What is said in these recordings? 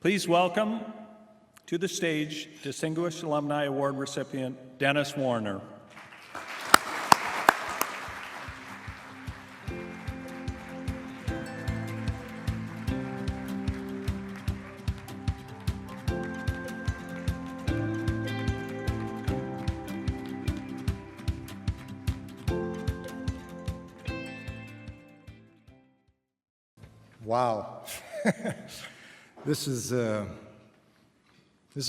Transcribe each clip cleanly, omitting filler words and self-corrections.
Please welcome to the stage Distinguished Alumni Award recipient Dennis Warner. Wow. This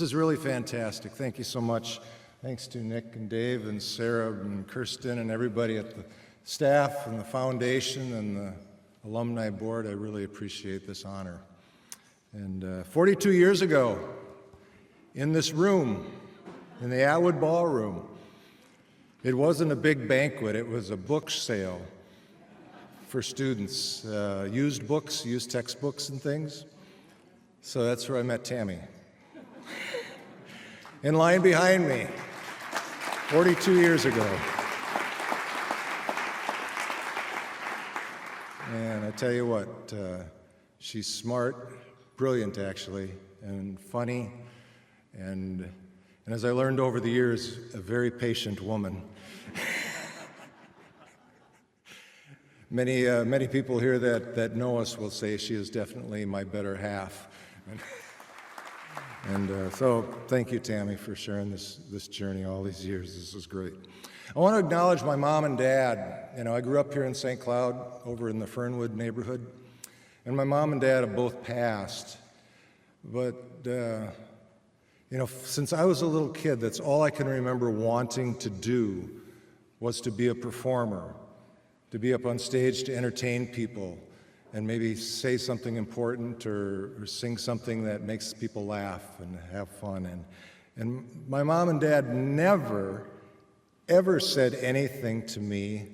is really fantastic. Thank you so much. Thanks to Nick and Dave and Sarah and Kirsten and everybody at the staff and the foundation and the alumni board. I really appreciate this honor. And 42 years ago, in this room, in the Atwood Ballroom, it wasn't a big banquet, it was a book sale for students, used books, used textbooks and things. So that's where I met Tammy. In line behind me, 42 years ago. And I tell you what, she's smart, brilliant actually, and funny, and as I learned over the years, a very patient woman. Many people here that know us will say she is definitely my better half. And so thank you, Tammy, for sharing this journey all these years. This is great. I want to acknowledge my mom and dad. You know, I grew up here in St. Cloud, over in the Fernwood neighborhood, and my mom and dad have both passed. But, you know, since I was a little kid, that's all I can remember wanting to do was to be a performer, to be up on stage to entertain people and maybe say something important or sing something that makes people laugh and have fun. And my mom and dad never, ever said anything to me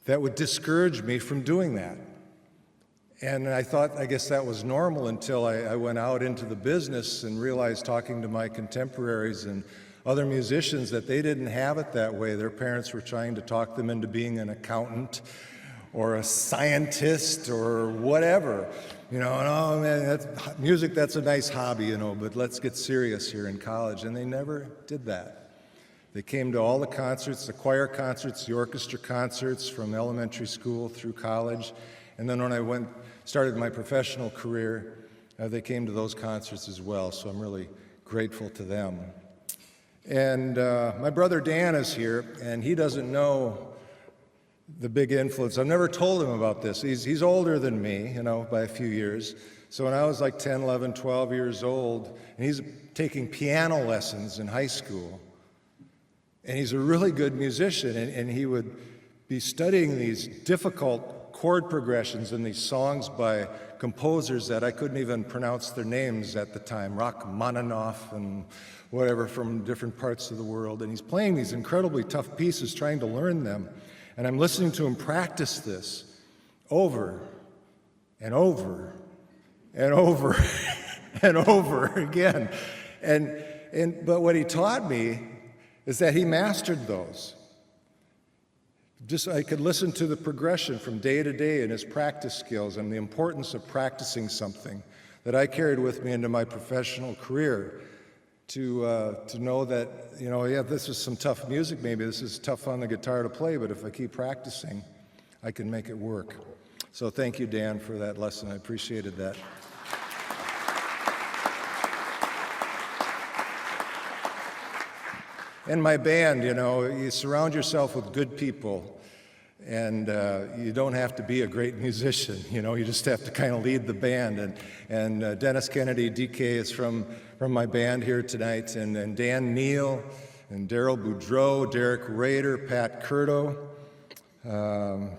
that would discourage me from doing that. And I guess that was normal until I went out into the business and realized, talking to my contemporaries and other musicians, that they didn't have it that way. Their parents were trying to talk them into being an accountant or a scientist or whatever. You know, and oh man, music, that's a nice hobby, you know, but let's get serious here in college. And they never did that. They came to all the concerts, the choir concerts, the orchestra concerts, from elementary school through college. And then when I started my professional career, they came to those concerts as well. So I'm really grateful to them. And my brother Dan is here, and he doesn't know the big influence. I've never told him about this. He's older than me, you know, by a few years. So when I was like 10, 11, 12 years old, and he's taking piano lessons in high school, and he's a really good musician, and he would be studying these difficult chord progressions in these songs by composers that I couldn't even pronounce their names at the time, Rachmaninoff and whatever, from different parts of the world. And he's playing these incredibly tough pieces, trying to learn them. And I'm listening to him practice this over and over and over and over again. But what he taught me is that he mastered those. I could listen to the progression from day to day in his practice skills and the importance of practicing something that I carried with me into my professional career, to know that, you know, yeah, this is some tough music, maybe this is tough on the guitar to play, but if I keep practicing, I can make it work. So thank you, Dan, for that lesson. I appreciated that. And my band, you know, you surround yourself with good people, and you don't have to be a great musician, you know, you just have to kind of lead the band. And Dennis Kennedy, DK, is from my band here tonight, and Dan Neal, and Daryl Boudreau, Derek Rader, Pat Curto.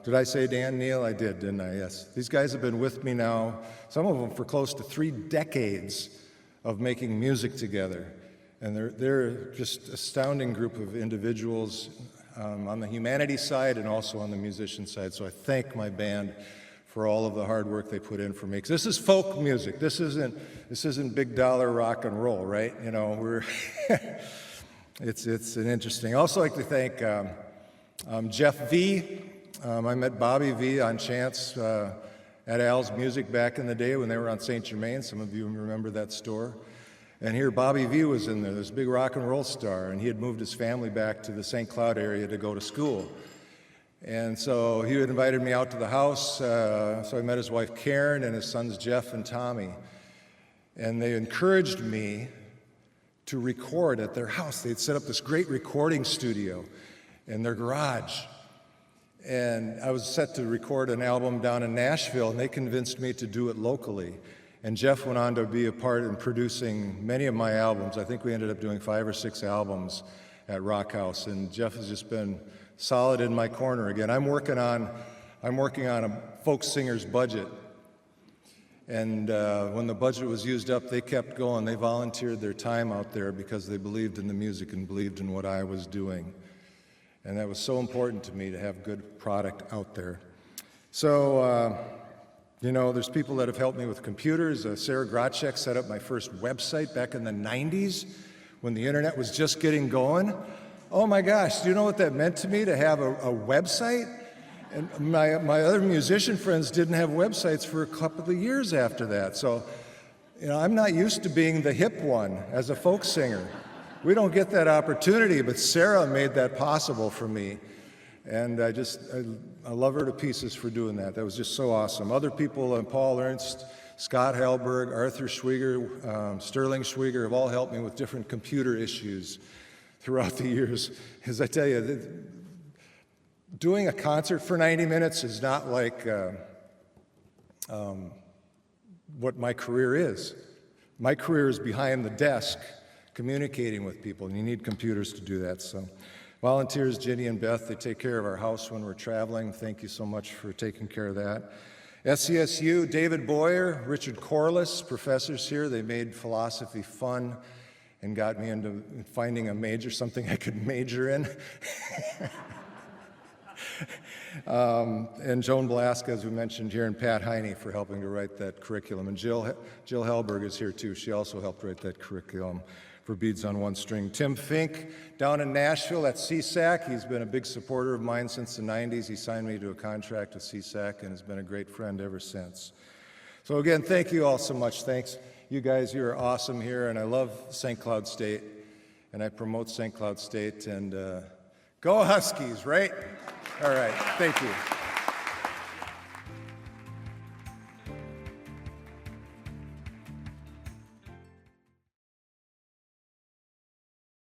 Did I say Dan Neal? I did, didn't I? Yes. These guys have been with me now, some of them for close to 3 decades of making music together. And they're just astounding group of individuals on the humanities side and also on the musician side. So I thank my band for all of the hard work they put in for me. 'Cause this is folk music. This isn't big dollar rock and roll, right? You know, it's an interesting. I also like to thank Jeff V. I met Bobby V on chance at Al's Music back in the day when they were on St. Germain. Some of you remember that store. And here Bobby V was in there, this big rock and roll star, and he had moved his family back to the St. Cloud area to go to school. And so he had invited me out to the house, so I met his wife Karen and his sons Jeff and Tommy. And they encouraged me to record at their house. They'd set up this great recording studio in their garage. And I was set to record an album down in Nashville, and they convinced me to do it locally. And Jeff went on to be a part in producing many of my albums. I think we ended up doing 5 or 6 albums at Rock House, and Jeff has just been solid in my corner again. I'm working on a folk singer's budget. And when the budget was used up, they kept going. They volunteered their time out there because they believed in the music and believed in what I was doing. And that was so important to me to have good product out there. So, you know, there's people that have helped me with computers. Sarah Grotchek set up my first website back in the 90s when the internet was just getting going. Oh my gosh, do you know what that meant to me to have a website? And my other musician friends didn't have websites for a couple of years after that. So, you know, I'm not used to being the hip one as a folk singer. We don't get that opportunity, but Sarah made that possible for me. And I love her to pieces for doing that. That was just so awesome. Other people, Paul Ernst, Scott Hellberg, Arthur Schwieger, Sterling Schwieger have all helped me with different computer issues throughout the years. As I tell you, doing a concert for 90 minutes is not like what my career is. My career is behind the desk, communicating with people, and you need computers to do that. So, volunteers, Jenny and Beth, they take care of our house when we're traveling. Thank you so much for taking care of that. SCSU, David Boyer, Richard Corliss, professors here, they made philosophy fun and got me into finding a major, something I could major in. And Joan Blaska, as we mentioned here, and Pat Heine for helping to write that curriculum. And Jill Hellberg is here too. She also helped write that curriculum for Beads on One String. Tim Fink down in Nashville at CSAC. He's been a big supporter of mine since the 90s. He signed me to a contract with CSAC and has been a great friend ever since. So again, thank you all so much. Thanks. You guys, you are awesome here, and I love St. Cloud State, and I promote St. Cloud State, and go Huskies, right? All right, thank you.